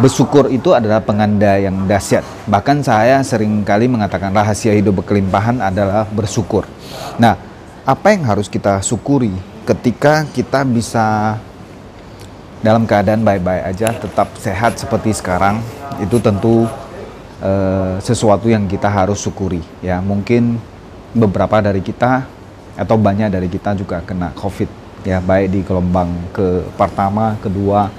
Bersyukur itu adalah penanda yang dahsyat. Bahkan saya sering kali mengatakan rahasia hidup berkelimpahan adalah bersyukur. Nah, apa yang harus kita syukuri ketika kita bisa dalam keadaan baik-baik aja, tetap sehat seperti sekarang, itu tentu sesuatu yang kita harus syukuri. Ya, mungkin beberapa dari kita atau banyak dari kita juga kena COVID, ya, baik di gelombang pertama, kedua,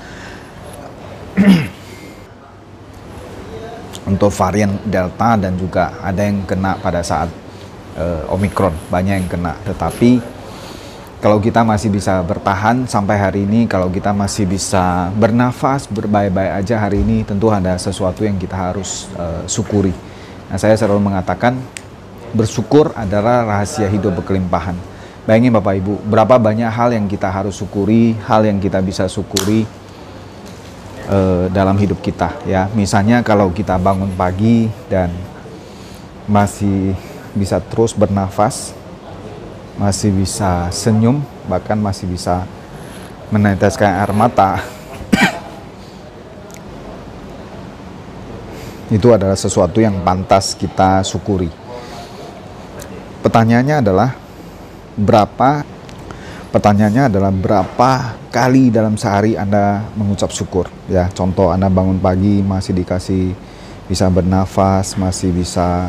untuk varian Delta, dan juga ada yang kena pada saat Omicron, banyak yang kena. Tetapi kalau kita masih bisa bertahan sampai hari ini, kalau kita masih bisa bernafas, berbaik-baik aja hari ini, tentu ada sesuatu yang kita harus syukuri. Nah, saya selalu mengatakan bersyukur adalah rahasia hidup berkelimpahan. Bayangin Bapak Ibu, berapa banyak hal yang kita harus syukuri, hal yang kita bisa syukuri dalam hidup kita, ya. Misalnya kalau kita bangun pagi dan masih bisa terus bernafas, masih bisa senyum, bahkan masih bisa meneteskan air mata, itu adalah sesuatu yang pantas kita syukuri. Pertanyaannya adalah berapa kali dalam sehari Anda mengucap syukur, ya. Contoh, Anda bangun pagi masih dikasih bisa bernafas, masih bisa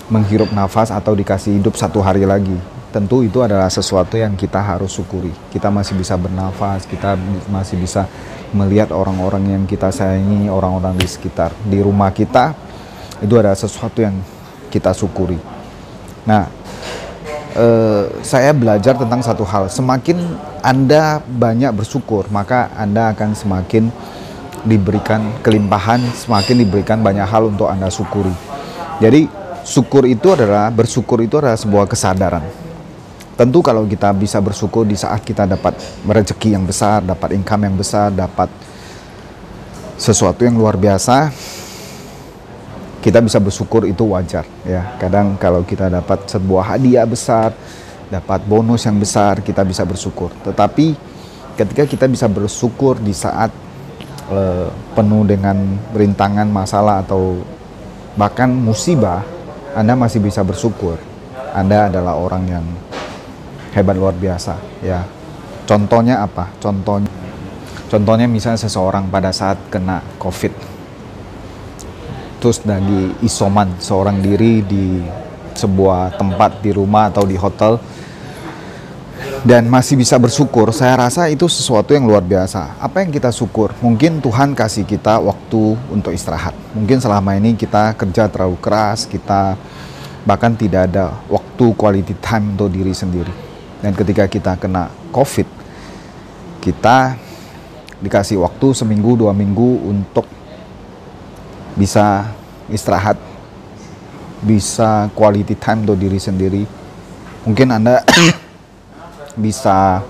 menghirup nafas, atau dikasih hidup satu hari lagi. Tentu itu adalah sesuatu yang kita harus syukuri. Kita masih bisa bernafas, kita masih bisa melihat orang-orang yang kita sayangi, orang-orang di sekitar, di rumah kita. Itu adalah sesuatu yang kita syukuri. Nah, saya belajar tentang satu hal. Semakin Anda banyak bersyukur, maka Anda akan semakin diberikan kelimpahan, semakin diberikan banyak hal untuk Anda syukuri. Jadi bersyukur itu adalah sebuah kesadaran. Tentu kalau kita bisa bersyukur di saat kita dapat rezeki yang besar, dapat income yang besar, dapat sesuatu yang luar biasa, kita bisa bersyukur, itu wajar, ya. Kadang kalau kita dapat sebuah hadiah besar, dapat bonus yang besar, kita bisa bersyukur. Tetapi ketika kita bisa bersyukur di saat penuh dengan rintangan, masalah, atau bahkan musibah, Anda masih bisa bersyukur. Anda adalah orang yang hebat, luar biasa, ya. Contohnya apa? Contohnya misalnya seseorang pada saat kena COVID, terus lagi isoman seorang diri di sebuah tempat, di rumah atau di hotel, dan masih bisa bersyukur. Saya rasa itu sesuatu yang luar biasa. Apa yang kita syukur? Mungkin Tuhan kasih kita waktu untuk istirahat. Mungkin selama ini kita kerja terlalu keras, kita bahkan tidak ada waktu quality time untuk diri sendiri. Dan ketika kita kena COVID, kita dikasih waktu seminggu, 2 minggu untuk bisa istirahat, bisa quality time untuk diri sendiri. Mungkin Anda bisa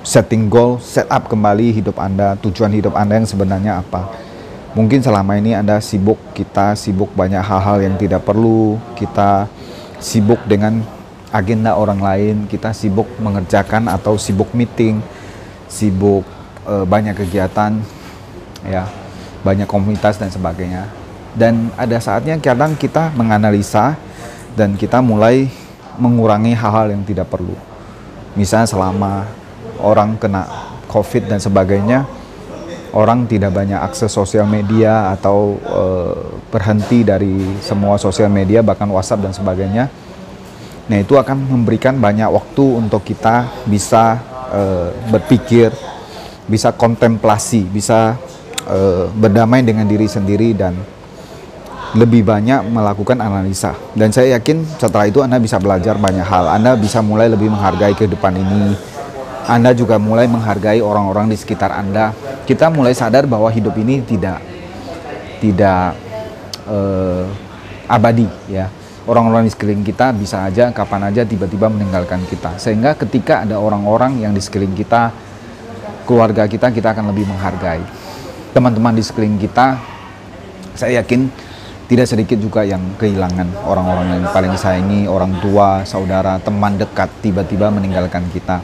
setting goal, set up kembali hidup Anda, tujuan hidup Anda yang sebenarnya apa. Mungkin selama ini Anda sibuk, kita sibuk banyak hal-hal yang tidak perlu, kita sibuk dengan agenda orang lain, kita sibuk mengerjakan atau sibuk meeting, sibuk banyak kegiatan, ya, banyak komunitas dan sebagainya. Dan ada saatnya kadang kita menganalisa dan kita mulai mengurangi hal-hal yang tidak perlu. Misalnya selama orang kena COVID dan sebagainya, orang tidak banyak akses sosial media atau berhenti dari semua sosial media, bahkan WhatsApp dan sebagainya. Nah, itu akan memberikan banyak waktu untuk kita bisa berpikir, bisa kontemplasi, bisa berdamai dengan diri sendiri, dan lebih banyak melakukan analisa. Dan saya yakin setelah itu Anda bisa belajar banyak hal. Anda bisa mulai lebih menghargai kehidupan ini. Anda juga mulai menghargai orang-orang di sekitar Anda. Kita mulai sadar bahwa hidup ini tidak abadi, ya. Orang-orang di sekeliling kita bisa aja kapan aja tiba-tiba meninggalkan kita. Sehingga ketika ada orang-orang yang di sekeliling kita, keluarga kita akan lebih menghargai. Teman-teman di sekeliling kita, saya yakin tidak sedikit juga yang kehilangan orang-orang yang paling disayangi, orang tua, saudara, teman dekat tiba-tiba meninggalkan kita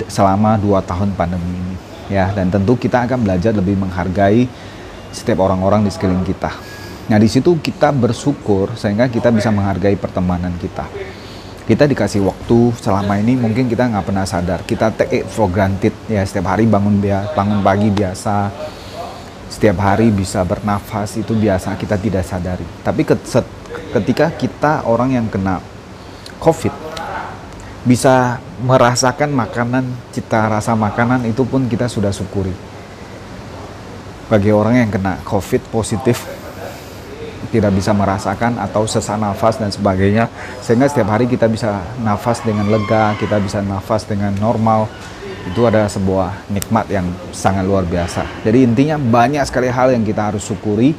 selama 2 tahun pandemi ini. ya, dan tentu kita akan belajar lebih menghargai setiap orang-orang di sekeliling kita. Nah, di situ kita bersyukur sehingga kita bisa menghargai pertemanan kita. Kita dikasih waktu selama ini, mungkin kita nggak pernah sadar, kita take it for granted ya, setiap hari bangun pagi biasa, setiap hari bisa bernafas itu biasa, kita tidak sadari. Tapi ketika kita orang yang kena COVID bisa merasakan makanan, cita rasa makanan itu pun kita sudah syukuri. Bagi orang yang kena COVID positif tidak bisa merasakan atau sesak nafas dan sebagainya, sehingga setiap hari kita bisa nafas dengan lega, kita bisa nafas dengan normal, itu ada sebuah nikmat yang sangat luar biasa. Jadi intinya banyak sekali hal yang kita harus syukuri,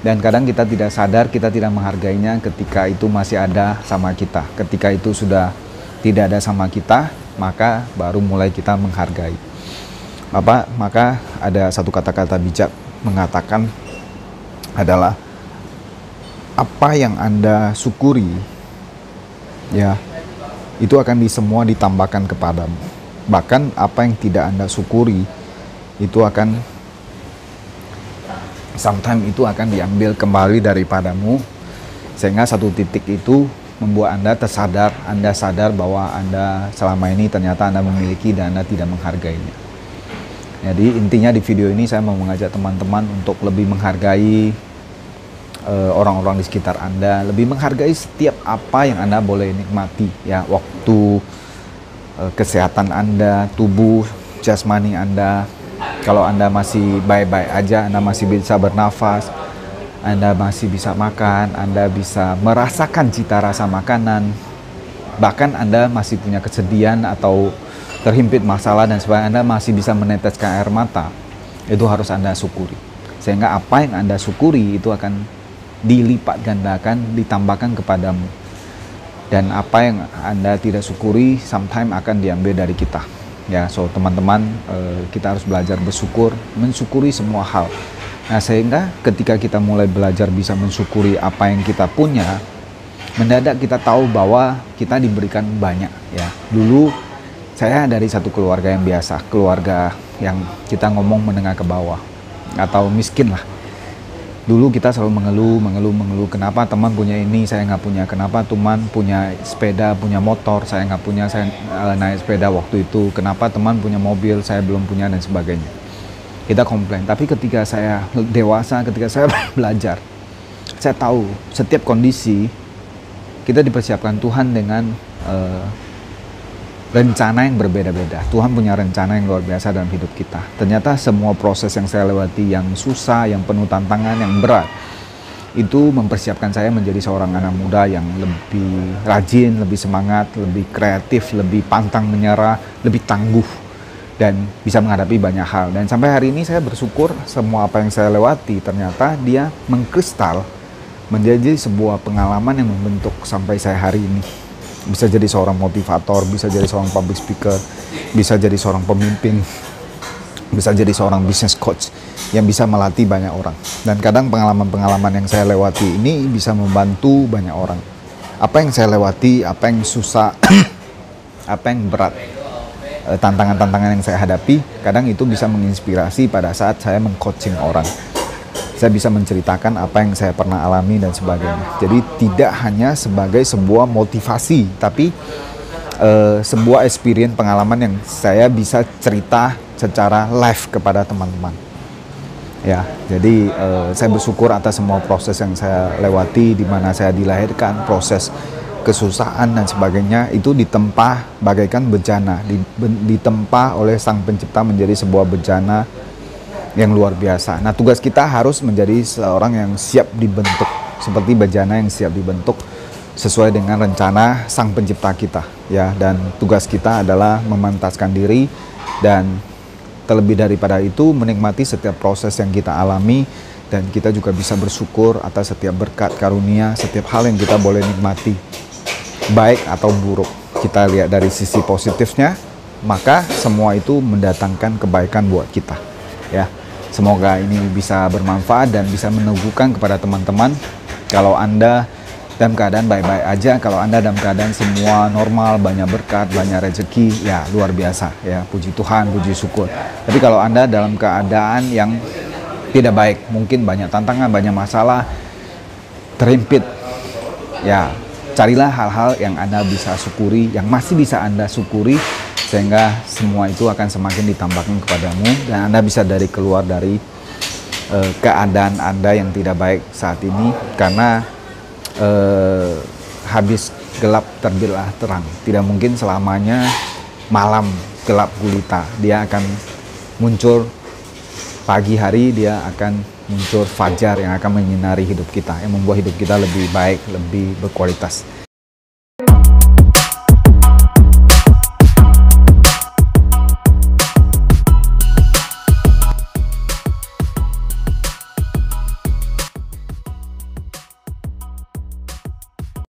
dan kadang kita tidak sadar, kita tidak menghargainya ketika itu masih ada sama kita. Ketika itu sudah tidak ada sama kita, maka baru mulai kita menghargai. Maka ada satu kata-kata bijak mengatakan adalah, apa yang Anda syukuri, ya, itu akan semua ditambahkan kepadamu. Bahkan apa yang tidak Anda syukuri, itu akan sometimes itu akan diambil kembali daripadamu, sehingga satu titik itu membuat Anda sadar bahwa Anda selama ini ternyata Anda memiliki dan Anda tidak menghargainya. Jadi intinya di video ini saya mau mengajak teman-teman untuk lebih menghargai orang-orang di sekitar Anda, lebih menghargai setiap apa yang Anda boleh nikmati, ya, waktu, kesehatan Anda, tubuh, jasmani Anda. Kalau Anda masih baik-baik aja, Anda masih bisa bernafas, Anda masih bisa makan, Anda bisa merasakan cita rasa makanan, bahkan Anda masih punya kesedihan atau terhimpit masalah dan sebagainya, Anda masih bisa meneteskan air mata, itu harus Anda syukuri. Sehingga apa yang Anda syukuri itu akan dilipat gandakan, ditambahkan kepadamu. Dan apa yang Anda tidak syukuri, sometimes akan diambil dari kita. Ya, so teman-teman, kita harus belajar bersyukur, mensyukuri semua hal. Nah, sehingga ketika kita mulai belajar bisa mensyukuri apa yang kita punya, mendadak kita tahu bahwa kita diberikan banyak, ya. Dulu saya dari satu keluarga yang biasa, keluarga yang kita ngomong menengah ke bawah atau miskin lah. Dulu kita selalu mengeluh, kenapa teman punya ini, saya nggak punya, kenapa teman punya sepeda, punya motor, saya nggak punya, saya naik sepeda waktu itu, kenapa teman punya mobil, saya belum punya, dan sebagainya. Kita komplain. Tapi ketika saya dewasa, ketika saya belajar, saya tahu setiap kondisi kita dipersiapkan Tuhan dengan rencana yang berbeda-beda. Tuhan punya rencana yang luar biasa dalam hidup kita. Ternyata semua proses yang saya lewati, yang susah, yang penuh tantangan, yang berat, itu mempersiapkan saya menjadi seorang anak muda yang lebih rajin, lebih semangat, lebih kreatif, lebih pantang menyerah, lebih tangguh, dan bisa menghadapi banyak hal. Dan sampai hari ini saya bersyukur semua apa yang saya lewati ternyata dia mengkristal menjadi sebuah pengalaman yang membentuk sampai saya hari ini. Bisa jadi seorang motivator, bisa jadi seorang public speaker, bisa jadi seorang pemimpin, bisa jadi seorang business coach yang bisa melatih banyak orang. Dan kadang pengalaman-pengalaman yang saya lewati ini bisa membantu banyak orang. Apa yang saya lewati, apa yang susah, apa yang berat, tantangan-tantangan yang saya hadapi, kadang itu bisa menginspirasi pada saat saya meng-coaching orang. Saya bisa menceritakan apa yang saya pernah alami dan sebagainya. Jadi tidak hanya sebagai sebuah motivasi, tapi sebuah experience, pengalaman yang saya bisa cerita secara live kepada teman-teman. Ya, jadi saya bersyukur atas semua proses yang saya lewati, di mana saya dilahirkan, proses kesusahan dan sebagainya, itu ditempa bagaikan bejana, ditempa oleh Sang Pencipta menjadi sebuah bejana yang luar biasa. Nah, tugas kita harus menjadi seorang yang siap dibentuk, seperti bejana yang siap dibentuk sesuai dengan rencana Sang Pencipta kita, ya. Dan tugas kita adalah memantaskan diri, dan terlebih daripada itu menikmati setiap proses yang kita alami, dan kita juga bisa bersyukur atas setiap berkat karunia, setiap hal yang kita boleh nikmati, baik atau buruk. Kita lihat dari sisi positifnya, maka semua itu mendatangkan kebaikan buat kita, ya. Semoga ini bisa bermanfaat dan bisa meneguhkan kepada teman-teman. Kalau Anda dalam keadaan baik-baik aja. Kalau Anda dalam keadaan semua normal, banyak berkat, banyak rezeki, ya luar biasa ya, puji Tuhan, puji syukur. Tapi kalau Anda dalam keadaan yang tidak baik, mungkin banyak tantangan, banyak masalah, terhimpit, ya carilah hal-hal yang Anda bisa syukuri, yang masih bisa Anda syukuri, sehingga semua itu akan semakin ditambahkan kepadamu dan Anda bisa keluar dari keadaan Anda yang tidak baik saat ini. Karena habis gelap terbitlah terang. Tidak mungkin selamanya malam gelap gulita. Dia akan muncul pagi hari, dia akan muncul fajar yang akan menyinari hidup kita, yang membuat hidup kita lebih baik, lebih berkualitas.